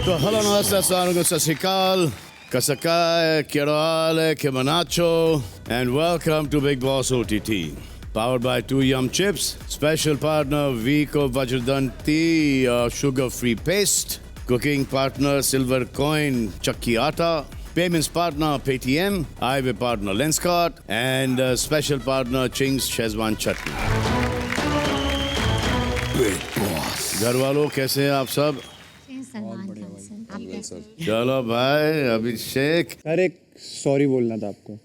तो हेलो नमस्ते अस्सलाम सत श्री अकाल Kasaka, Kerala, Kemanacho, and welcome to Big Boss OTT. Powered by 2 Yum Chips, special partner Vico Vajradanti, sugar-free paste, cooking partner Silver Coin, Chakki Atta, payments partner Paytm, highway partner Lenskart, and special partner Ching's Shezwan Chutney. Big Boss. घर वालों कैसे हैं आप सब? चलो भाई अभिषेक। अरे sorry बोलना था आपको।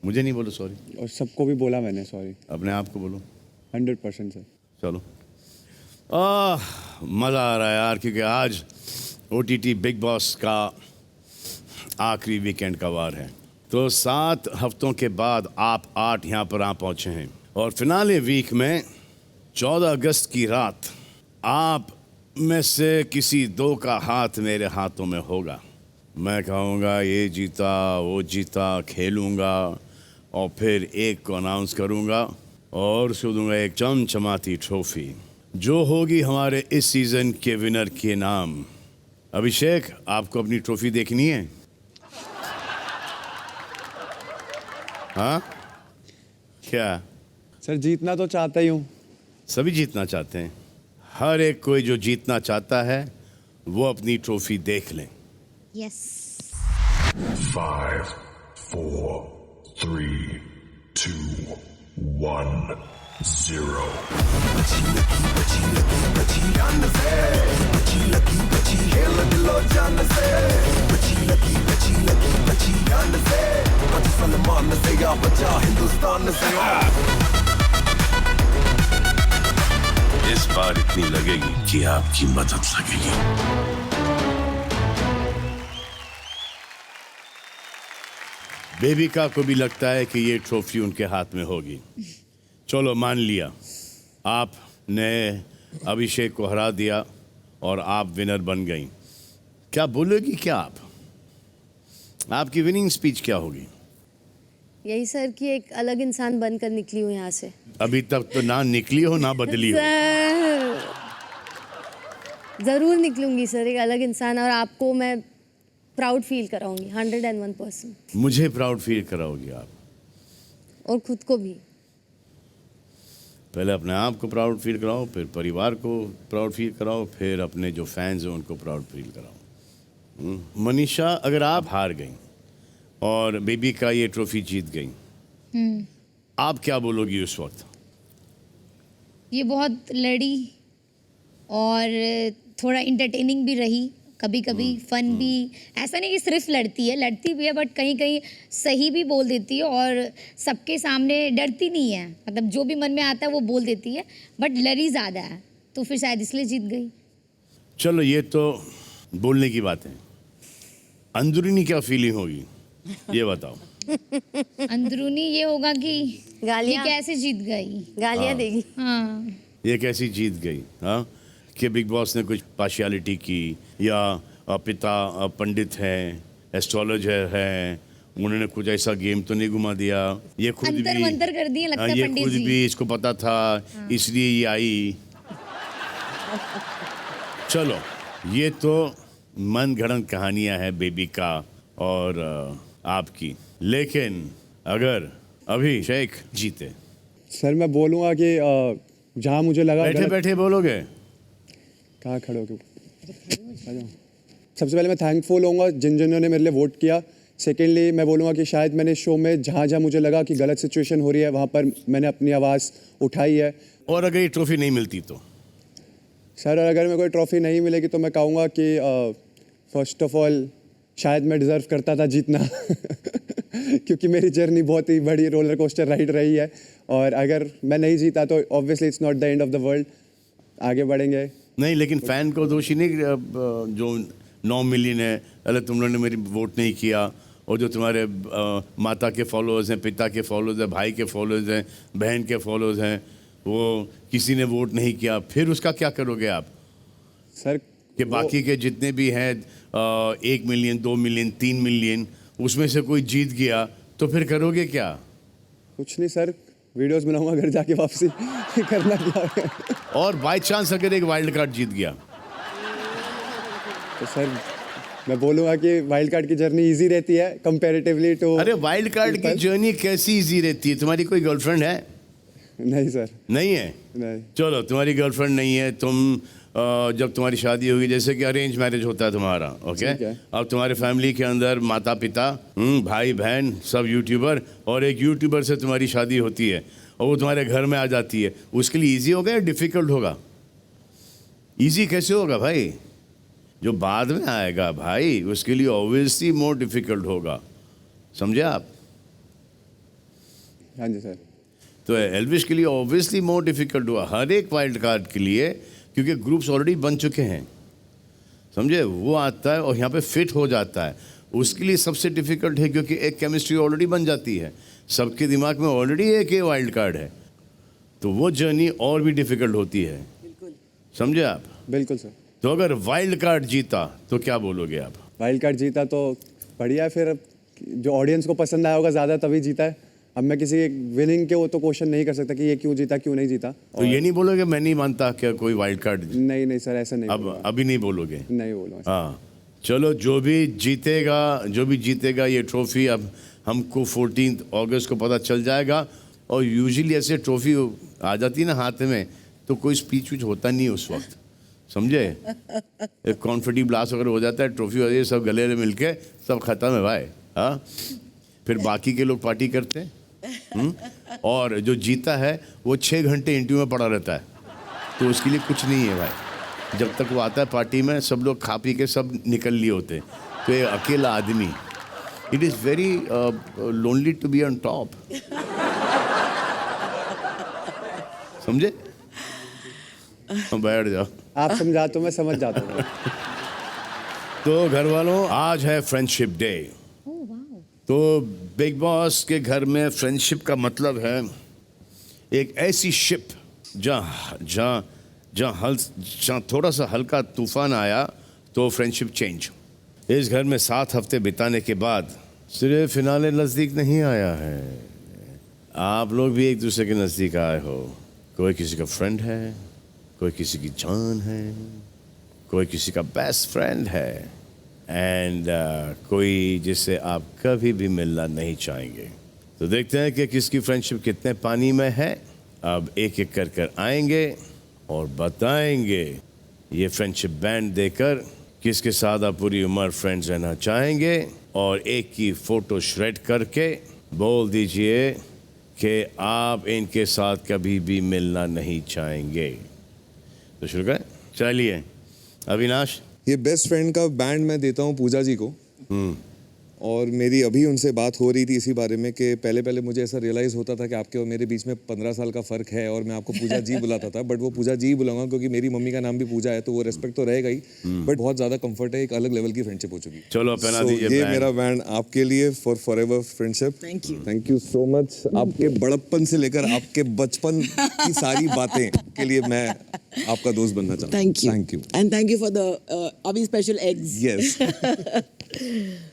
मुझे नहीं बोलो सॉरी। और सबको भी बोला मैंने सॉरी। अपने आप को बोलो। 100% सर। चलो मज़ा आ रहा है यार, क्योंकि आज OTT बिग बॉस का आखिरी वीकेंड का वार है। तो 7 हफ्तों के बाद आप 8 यहाँ पर आ पहुँचे हैं और फिनाले वीक में 14 अगस्त की रात आप में से किसी 2 का हाथ मेरे हाथों में होगा। मैं कहूँगा ये जीता वो जीता, खेलूँगा और फिर एक को अनाउंस करूँगा और उसको दूँगा एक चमचमाती ट्रॉफी जो होगी हमारे इस सीज़न के विनर के नाम। अभिषेक, आपको अपनी ट्रॉफी देखनी है? हाँ क्या? सर जीतना तो चाहता ही हूँ। सभी जीतना चाहते हैं। हर एक कोई जो जीतना चाहता है वो अपनी ट्रॉफी देख लें। Yes. 5, 4, 3, 2, 1, 0. इस बार इतनी लगेगी कि आपकी मदद लगेगी। बेबिका को भी लगता है कि ये ट्रॉफी उनके हाथ में होगी। चलो मान लिया, आपने अभिषेक को हरा दिया और आप विनर बन गई। क्या बोलोगी क्या आप? आपकी विनिंग स्पीच क्या होगी? यही सर कि एक अलग इंसान बनकर निकली हूँ यहाँ से। अभी तक तो ना निकली हो ना बदली हो। सर जरूर निकलूंगी सर, एक अलग इंसान, और आपको मैं प्राउड फील कराऊंगी 101%। मुझे प्राउड फील कराओगी आप? और खुद को भी। पहले अपने आप को प्राउड फील कराओ, फिर परिवार को प्राउड फील कराओ, फिर अपने जो फैंस हैं उनको प्राउड फील कराओ। मनीषा, अगर आप हार गई और बेबी का ये ट्रॉफी जीत गई, आप क्या बोलोगी उस वक्त? ये बहुत लड़ी और थोड़ा इंटरटेनिंग भी रही, कभी कभी फन भी। ऐसा नहीं कि सिर्फ लड़ती भी है, बट कहीं कहीं सही भी बोल देती है और सबके सामने डरती नहीं है। मतलब जो भी मन में आता है वो बोल देती है, बट लड़ी ज़्यादा है, तो फिर शायद इसलिए जीत गई। चलो ये तो बोलने की बात है, अंदरूनी क्या फीलिंग होगी ये बताओ। अंदरूनी ये होगा कि ये गालियाँ कैसे जीत गई, गालियाँ देगी। हाँ ये कैसी जीत गई? हाँ, कि बिग बॉस ने कुछ पार्शियलिटी की, या पिता पंडित हैं, एस्ट्रोलॉजर हैं, उन्होंने कुछ ऐसा गेम तो नहीं घुमा दिया? ये खुद अंतर भी मंतर कर दिए लगता है ये पंडित खुद जी। भी इसको पता था, इसलिए ये आई। चलो ये तो मन गढ़ंत कहानियां हैं बेबी का और आपकी, लेकिन अगर अभिषेक जीते? सर मैं बोलूँगा कि जहाँ मुझे लगा बैठे बैठे बोलोगे? कहाँ खड़े हो? सबसे पहले मैं थैंकफुल होऊंगा जिन जिन्होंने मेरे लिए वोट किया। सेकेंडली मैं बोलूँगा कि शायद मैंने शो में जहाँ जहाँ मुझे लगा कि गलत सिचुएशन हो रही है वहाँ पर मैंने अपनी आवाज़ उठाई है। और अगर ये ट्रॉफी नहीं मिलती तो? सर अगर मैं कोई ट्रॉफी नहीं मिलेगी तो मैं कहूँगा कि फर्स्ट ऑफ ऑल शायद मैं डिज़र्व करता था जीतना क्योंकि मेरी जर्नी बहुत ही बड़ी रोलर कोस्टर राइड रही है, और अगर मैं नहीं जीता तो obviously it's not the end of the world, आगे बढ़ेंगे। नहीं, लेकिन फैन को दोषी नहीं, जो 9 मिलियन है, अरे तुम लोगों ने मेरी वोट नहीं किया, और जो तुम्हारे माता के फॉलोअर्स हैं, पिता के फॉलोअर्स हैं, भाई के फॉलोअर्स हैं, बहन के फॉलोअर्स हैं, वो किसी ने वोट नहीं किया, फिर उसका क्या करोगे आप? सर कि बाकी के जितने भी हैं 1 मिलियन, 2 मिलियन, 3 मिलियन, उसमें से कोई जीत गया तो फिर करोगे क्या? कुछ नहीं सर, वीडियोस बनाऊंगा घर जाके वापसी करना क्या है। और बाय चांस अगर एक वाइल्ड कार्ड जीत गया तो सर मैं बोलूँगा कि वाइल्ड कार्ड की जर्नी इजी रहती है कंपैरेटिवली टू। अरे वाइल्ड कार्ड की जर्नी कैसी इजी रहती है? तुम्हारी कोई गर्लफ्रेंड है? नहीं सर, नहीं है? नहीं। चलो तुम्हारी गर्लफ्रेंड नहीं है, तुम जब तुम्हारी शादी होगी, जैसे कि अरेंज मैरिज होता है तुम्हारा, ओके? ठीक है। अब तुम्हारे फैमिली के अंदर माता पिता, भाई बहन, सब यूट्यूबर, और एक यूट्यूबर से तुम्हारी शादी होती है और वो तुम्हारे घर में आ जाती है, उसके लिए इजी होगा या डिफिकल्ट होगा? इजी कैसे होगा भाई? जो बाद में आएगा भाई उसके लिए ऑब्वियसली मोर डिफिकल्ट होगा, समझे आप? हाँ जी सर। तो एल्विश के लिए ऑब्वियसली मोर डिफिकल्ट हुआ, हर एक वाइल्ड कार्ड के लिए, क्योंकि ग्रुप्स ऑलरेडी बन चुके हैं, समझे? वो आता है और यहाँ पे फिट हो जाता है, उसके लिए सबसे डिफिकल्ट है, क्योंकि एक केमिस्ट्री ऑलरेडी बन जाती है, सबके दिमाग में ऑलरेडी एक ही वाइल्ड कार्ड है, तो वो जर्नी और भी डिफिकल्ट होती है, समझे आप? बिल्कुल सर। तो अगर वाइल्ड कार्ड जीता तो क्या बोलोगे आप? वाइल्ड कार्ड जीता तो बढ़िया, फिर जो ऑडियंस को पसंद आया होगा ज़्यादा तभी जीता है। अब मैं किसी विनिंग के वो तो क्वेश्चन नहीं कर सकता कि ये क्यों जीता क्यों नहीं जीता। तो ये नहीं बोलोगे मैं नहीं मानता कि कोई वाइल्ड कार्ड? नहीं नहीं सर, ऐसा नहीं अब बोलूँगा। अभी नहीं बोलोगे? नहीं बोलूँगा। हाँ, चलो जो भी जीतेगा ये ट्रॉफी अब हमको 14 अगस्त को पता चल जाएगा। और यूजुअली ऐसे ट्रॉफी आ जाती है ना हाथ में, तो कोई स्पीच विच होता नहीं उस वक्त, समझे? एक कॉन्फिडेंट ब्लास्ट अगर हो जाता है, ट्रॉफी हो जाती है, सब गले में मिलके सब खत्म है भाई। हाँ, फिर बाकी के लोग पार्टी करते हैं। और जो जीता है वो 6 घंटे इंटरव्यू में पड़ा रहता है, तो उसके लिए कुछ नहीं है भाई। जब तक वो आता है पार्टी में, सब लोग खा पी के सब निकल लिए होते हैं, तो ये अकेला आदमी, it is very lonely to be on top, समझे? बैठ जाओ। आप समझा तो मैं समझ जाता हूँ। तो घर वालों, आज है फ्रेंडशिप डे। तो बिग बॉस के घर में फ्रेंडशिप का मतलब है एक ऐसी शिप जहाँ थोड़ा सा हल्का तूफान आया तो फ्रेंडशिप चेंज। इस घर में 7 हफ्ते बिताने के बाद सिर्फ फिनाले नज़दीक नहीं आया है, आप लोग भी एक दूसरे के नज़दीक आए हो। कोई किसी का फ्रेंड है, कोई किसी की जान है, कोई किसी का बेस्ट फ्रेंड है, एंड कोई जिससे आप कभी भी मिलना नहीं चाहेंगे। तो देखते हैं कि किसकी फ्रेंडशिप कितने पानी में है। अब एक एक कर आएंगे और बताएंगे ये फ्रेंडशिप बैंड देकर किसके साथ आप पूरी उम्र फ्रेंड्स रहना चाहेंगे, और एक की फ़ोटो श्रेड करके बोल दीजिए कि आप इनके साथ कभी भी मिलना नहीं चाहेंगे। तो शुरू करें, चलिए अविनाश। ये बेस्ट फ्रेंड का बैंड मैं देता हूँ पूजा जी को। और मेरी अभी उनसे बात हो रही थी इसी बारे में कि पहले मुझे ऐसा रियलाइज़ होता था कि आपके और मेरे बीच में 15 साल का फ़र्क है, और मैं आपको पूजा जी बुलाता था, बट वो पूजा जी बुलाऊंगा क्योंकि मेरी मम्मी का नाम भी पूजा है, तो वो रेस्पेक्ट तो रहेगा ही, बट बहुत ज़्यादा कंफर्ट है, एक अलग लेवल की फ्रेंडशिप हो चुकी है। चलो पहना दीजिए ये बैंड। मेरा बैंड आपके लिए for ever friendship. Thank you so much. आपके बड़प्पन से लेकर आपके बचपन की सारी बातें के लिए मैं आपका दोस्त बनना चाहता हूँ। Thank you. And thank you for the Abhi special eggs. Yes.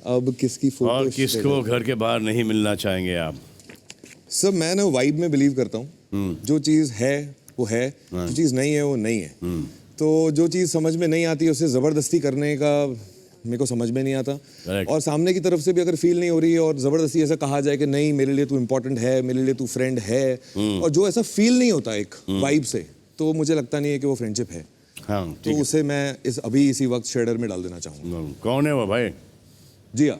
अब किसकी फोटो? और किसको घर के बाहर नहीं मिलना चाहेंगे आप? सर मैं ना वाइब में बिलीव करता हूँ। जो चीज़ है वो है, जो चीज़ नहीं है वो नहीं है। तो जो चीज़ समझ में नहीं आती उसे ज़बरदस्ती करने का मेरे को समझ में नहीं आता। Correct. और सामने की तरफ से भी अगर फील नहीं हो रही है और ज़बरदस्ती ऐसा कहा जाए कि नहीं मेरे लिए तू इम्पोर्टेंट है, मेरे लिए तू फ्रेंड है, और जो ऐसा फील नहीं होता एक वाइब से, तो मुझे लगता नहीं है कि वो फ्रेंडशिप है। हाँ, तो उसे मैं इसी वक्त शेडर में डाल देना चाहूँगा। कौन है वो भाई? जी हाँ।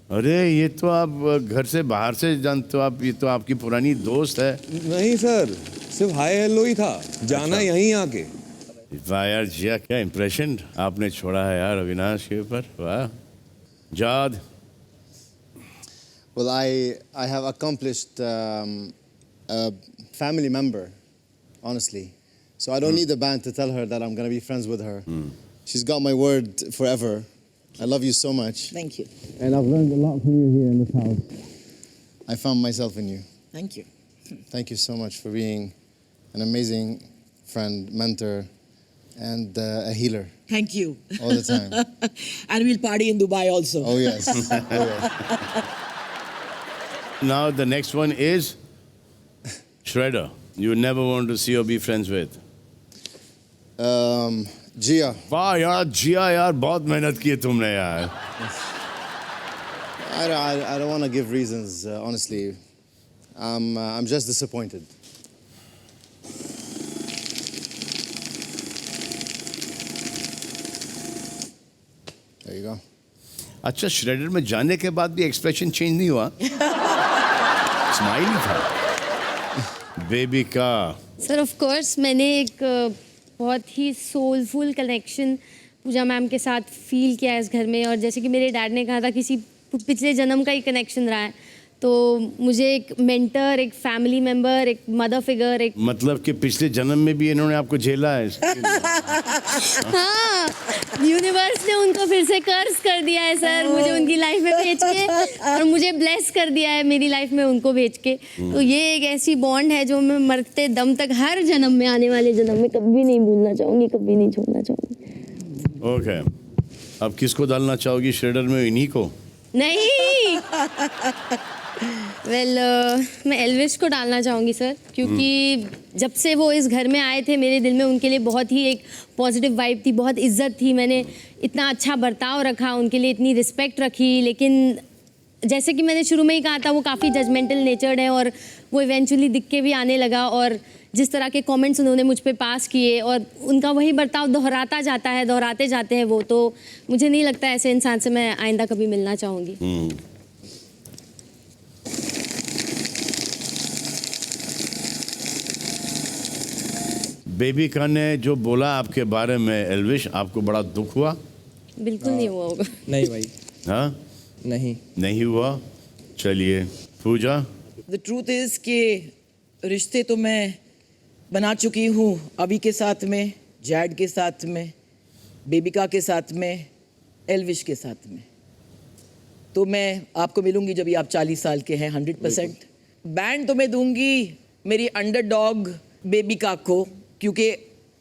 अरे ये तो आप घर से बाहर से जानते हो आप, ये तो आपकी पुरानी दोस्त है। नहीं सर, सिर्फ हाय हेलो ही था, जाना यहीं आके। वाह यार जिया, क्या इम्प्रेशन आपने छोड़ा है यार अविनाश के ऊपर, वाह। जाद। Well, I have accomplished a family member, honestly. So I don't need the band to tell her that I'm going to be friends with her. She's got my word forever. I love you so much. Thank you. And I've learned a lot from you here in this house. I found myself in you. Thank you. Thank you so much for being an amazing friend, mentor, and a healer Thank you. all the time. And we'll party in Dubai also. Oh, yes. Oh, yes. Now the next one is Shredder. You never want to see or be friends with. Gia. वाह यार जिया यार, बहुत मेहनत की है तुमने यार। I don't want to give reasons, honestly. I'm just disappointed. There you go. अच्छा, श्रेडर में जाने के बाद भी एक्सप्रेशन चेंज नहीं हुआ? स्माइल ही था। बेबी का सर ऑफ कोर्स मैंने एक बहुत ही सोलफुल कनेक्शन पूजा मैम के साथ फील किया है इस घर में, और जैसे कि मेरे डैड ने कहा था किसी पिछले जन्म का ही कनेक्शन रहा है, तो मुझे एक मेंटर, एक फैमिली मेंबर, एक मदर फिगर, एक मतलब कि पिछले जन्म में भी इन्होंने आपको झेला है? हाँ, यूनिवर्स ने उनको फिर से कर्ज कर दिया है सर, मुझे उनकी लाइफ में भेज के, और मुझे ब्लेस कर दिया है मेरी लाइफ में उनको भेज के। तो ये एक ऐसी बॉन्ड है जो मैं मरते दम तक, हर जन्म में, आने वाले जन्म में कभी नहीं भूलना चाहूँगी, कभी नहीं छोड़ना चाहूँगी। ओके, अब किसको डालना चाहोगी श्रेडर में? इन्हीं को? नहीं वेल मैं एल्विश को डालना चाहूँगी सर, क्योंकि जब से वो इस घर में आए थे मेरे दिल में उनके लिए बहुत ही एक पॉजिटिव वाइब थी, बहुत इज्जत थी, मैंने इतना अच्छा बर्ताव रखा उनके लिए, इतनी रिस्पेक्ट रखी। लेकिन जैसे कि मैंने शुरू में ही कहा था, वो काफ़ी जजमेंटल नेचर्ड है, और वो इवेंचुअली दिख के भी आने लगा, और जिस तरह के कमेंट्स उन्होंने मुझ पे पास किए, और उनका वही बर्ताव दोहराता जाता है, दोहराते जाते हैं वो, तो मुझे नहीं लगता ऐसे इंसान से मैं आइंदा कभी मिलना चाहूँगी। बेबी का ने जो बोला आपके बारे में एल्विश, आपको बड़ा दुख हुआ? बिल्कुल नहीं हुआ होगा। नहीं भाई, हाँ, नहीं हुआ। चलिए पूजा। The truth is कि रिश्ते तो मैं बना चुकी हूँ अभी के साथ में, जैड के साथ में, बेबिका के साथ में, एल्विश के साथ में। तो मैं आपको मिलूंगी जब ये आप 40 साल के हैं 100%। बैंड तो मैं दूंगी मेरी अंडरडॉग बेबिका को, क्योंकि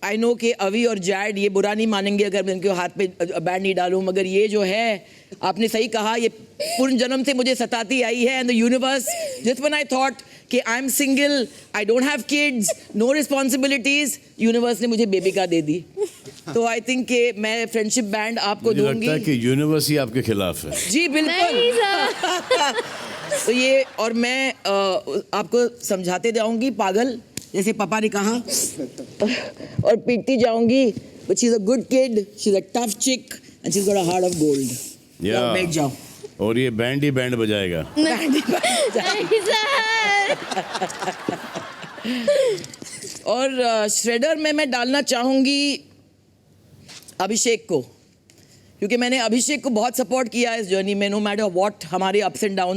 आई नो कि अवी और जैड ये बुरा नहीं मानेंगे अगर मैं उनके हाथ पे बैंड नहीं डालूं, मगर ये जो है, आपने सही कहा, ये पूर्ण जन्म से मुझे सताती आई है। And the universe, just when I thought कि I am single, I don't have kids, no responsibilities, universe ने मुझे बेबिका दे दी। तो आई थिंक कि मैं फ्रेंडशिप बैंड आपको मुझे दूंगी। लगता है कि यूनिवर्स ही आपके खिलाफ है। जी बिल्कुल। तो ये, और मैं आपको समझाते जाऊंगी पागल, जैसे पापा ने कहा, और पीटती जाऊंगी, but she is a good kid, she is a tough chick and she is got a heart of gold. या बैठ जाओ। और ये बैंड ही बैंड बजाएगा। और श्रेडर में मैं डालना चाहूंगी अभिषेक को, क्योंकि मैंने अभिषेक को बहुत सपोर्ट किया इस जर्नी में, नो मैटर व्हाट हमारे अप्स एंड डाउन